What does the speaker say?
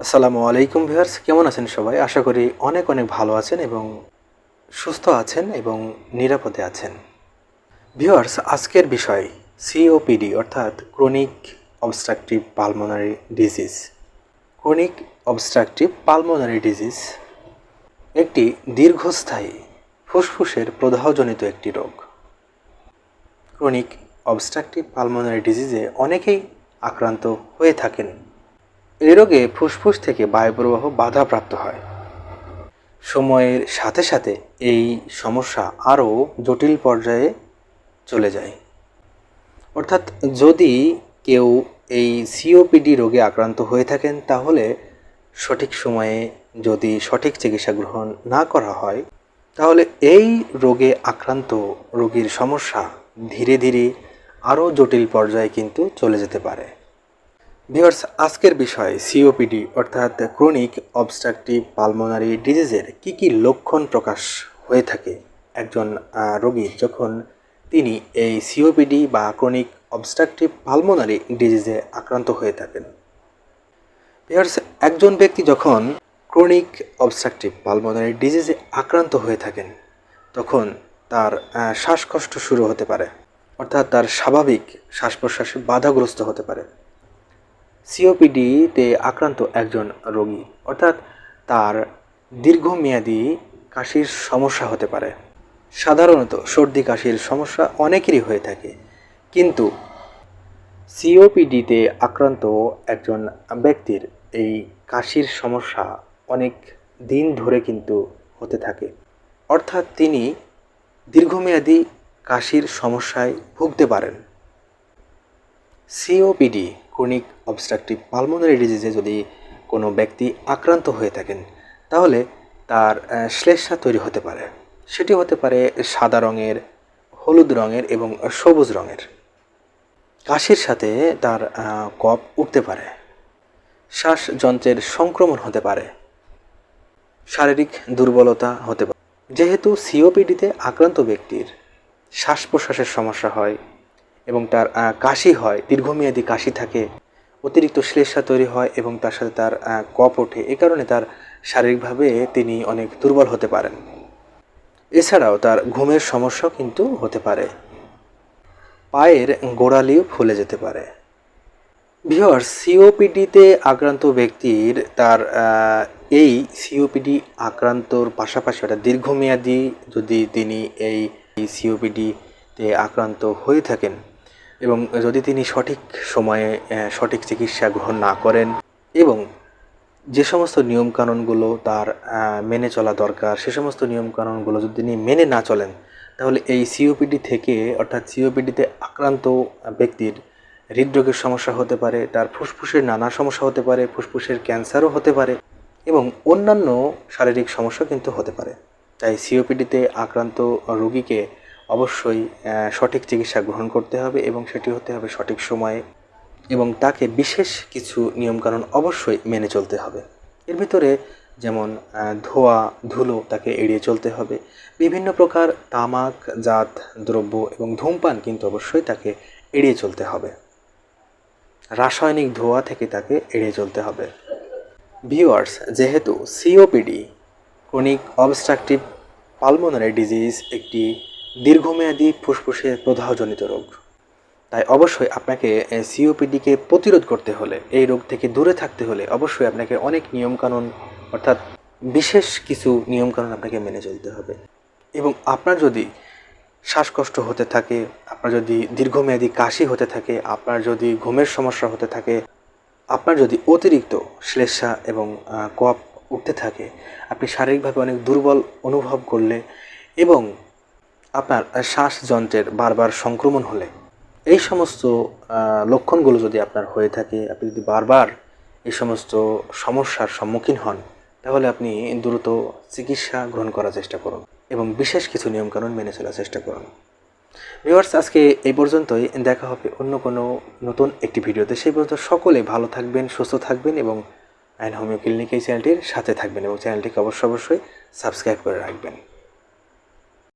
আসসালামু আলাইকুম ভিউয়ার্স, কেমন আছেন সবাই? আশা করি অনেক অনেক ভালো আছেন এবং সুস্থ আছেন এবং নিরাপদে আছেন। ভিউয়ার্স, আজকের বিষয় সিওপিডি অর্থাৎ chronic obstructive pulmonary disease. Chronic obstructive pulmonary disease একটি দীর্ঘস্থায়ী ফুসফুসের প্রদাহজনিত একটি রোগ। ক্রনিক অবস্ট্রাকটিভ পালমোনারি ডিজিজে অনেকেই আক্রান্ত হয়ে থাকেন। এই রোগে ফুসফুস থেকে বায়ুপ্রবাহ বাধাপ্রাপ্ত হয়। সময়ের সাথে সাথে এই সমস্যা আরও জটিল পর্যায়ে চলে যায়। অর্থাৎ যদি কেউ এই সিওপিডি রোগে আক্রান্ত হয়ে থাকেন, তাহলে সঠিক সময়ে যদি সঠিক চিকিৎসা গ্রহণ না করা হয়, তাহলে এই রোগে আক্রান্ত রোগীর সমস্যা ধীরে ধীরে আরও জটিল পর্যায়ে কিন্তু চলে যেতে পারে। ভিউয়ার্স, আজকের বিষয় সিওপিডি অর্থাৎ ক্রনিক অবস্ট্রাকটিভ পালমোনারি ডিজিজের কী লক্ষণ প্রকাশ হয়ে থাকে একজন রোগীর যখন তিনি এই সিওপিডি বা ক্রনিক অবস্ট্রাকটিভ পালমোনারি ডিজিজে আক্রান্ত হয়ে থাকেন। ভিউয়ার্স, একজন ব্যক্তি যখন ক্রনিক অবস্ট্রাকটিভ পালমোনারি ডিজিজে আক্রান্ত হয়ে থাকেন, তখন তার শ্বাসকষ্ট শুরু হতে পারে, অর্থাৎ তার স্বাভাবিক শ্বাস প্রশ্বাসে বাধাগ্রস্ত হতে পারে। সিওপিডিতে আক্রান্ত একজন রোগী অর্থাৎ তার দীর্ঘমেয়াদী কাশির সমস্যা হতে পারে। সাধারণত সর্দি কাশির সমস্যা অনেকেরই হয়ে থাকে, কিন্তু সিওপিডিতে আক্রান্ত একজন ব্যক্তির এই কাশির সমস্যা অনেক দিন ধরে কিন্তু হতে থাকে, অর্থাৎ তিনি দীর্ঘমেয়াদী কাশির সমস্যায় ভুগতে পারেন। সিওপিডি ক্রনিক অবস্ট্রাকটিভ পালমোনারি ডিজিজে যদি কোনো ব্যক্তি আক্রান্ত হয়ে থাকেন, তাহলে তার শ্লেষ্মা তৈরি হতে পারে। সেটি হতে পারে সাদা রঙের, হলুদ রঙের এবং সবুজ রঙের। কাশির সাথে তার কফ উঠতে পারে, শ্বাসযন্ত্রের সংক্রমণ হতে পারে, শারীরিক দুর্বলতা হতে পারে। যেহেতু সিওপিডিতে আক্রান্ত ব্যক্তির শ্বাস প্রশ্বাসের সমস্যা হয় এবং তার কাশি হয়, দীর্ঘমেয়াদী কাশি থাকে, অতিরিক্ত শ্লেষ্মা তৈরি হয় এবং তার সাথে তার কফ ওঠে, এ কারণে তার শারীরিকভাবে তিনি অনেক দুর্বল হতে পারেন। এছাড়াও তার ঘুমের সমস্যাও কিন্তু হতে পারে, পায়ের গোড়ালিও ফুলে যেতে পারে। ভিউয়ার্স, সিওপিডিতে আক্রান্ত ব্যক্তির তার এই সিওপিডি আক্রান্তর পাশাপাশি একটা দীর্ঘমেয়াদী যদি তিনি এই সিওপিডিতে আক্রান্ত হয়ে থাকেন এবং যদি তিনি সঠিক সময়ে সঠিক চিকিৎসা গ্রহণ না করেন এবং যে সমস্ত নিয়মকানুনগুলো তার মেনে চলা দরকার, সে সমস্ত নিয়মকানুনগুলো যদি তিনি মেনে না চলেন, তাহলে এই সিওপিডি থেকে অর্থাৎ সিওপিডিতে আক্রান্ত ব্যক্তির হৃদরোগের সমস্যা হতে পারে, তার ফুসফুসের নানা সমস্যা হতে পারে, ফুসফুসের ক্যান্সারও হতে পারে এবং অন্যান্য শারীরিক সমস্যা কিন্তু হতে পারে। তাই সিওপিডিতে আক্রান্ত রোগীকে অবশ্যই সঠিক চিকিৎসা গ্রহণ করতে হবে এবং সেটি হতে হবে সঠিক সময়ে এবং তাকে বিশেষ কিছু নিয়মকানুন অবশ্যই মেনে চলতে হবে। এর ভিতরে যেমন ধোঁয়া ধুলো তাকে এড়িয়ে চলতে হবে, বিভিন্ন প্রকার তামাকজাত দ্রব্য এবং ধূমপান কিন্তু অবশ্যই তাকে এড়িয়ে চলতে হবে, রাসায়নিক ধোঁয়া থেকে তাকে এড়িয়ে চলতে হবে। ভিউয়ার্স, যেহেতু COPD chronic obstructive pulmonary disease একটি দীর্ঘমেয়াদী ফুসফুসের প্রদাহজনিত রোগ, তাই অবশ্যই আপনাকে সিওপিডিকে প্রতিরোধ করতে হলে, এই রোগ থেকে দূরে থাকতে হলে অবশ্যই আপনাকে অনেক নিয়মকানুন অর্থাৎ বিশেষ কিছু নিয়মকানুন আপনাকে মেনে চলতে হবে। এবং আপনার যদি শ্বাসকষ্ট হতে থাকে, আপনার যদি দীর্ঘমেয়াদী কাশি হতে থাকে, আপনার যদি ঘুমের সমস্যা হতে থাকে, আপনার যদি অতিরিক্ত শ্লেষ্মা এবং কফ উঠতে থাকে, আপনি শারীরিকভাবে অনেক দুর্বল অনুভব করলে এবং আপনার শ্বাসযন্ত্রের বারবার সংক্রমণ হলে, এই সমস্ত লক্ষণগুলো যদি আপনার হয়ে থাকে, আপনি যদি বারবার এই সমস্ত সমস্যার সম্মুখীন হন, তাহলে আপনি দ্রুত চিকিৎসা গ্রহণ করার চেষ্টা করুন এবং বিশেষ কিছু নিয়মকানুন মেনে চলার চেষ্টা করুন। ভিউয়ার্স, আজকে এই পর্যন্তই। দেখা হবে অন্য কোনো নতুন একটি ভিডিওতে। সেই পর্যন্ত সকলে ভালো থাকবেন, সুস্থ থাকবেন এবং আইন হোমিও ক্লিনিক এই চ্যানেলটির সাথে থাকবেন এবং চ্যানেলটিকে অবশ্যই সাবস্ক্রাইব করে রাখবেন।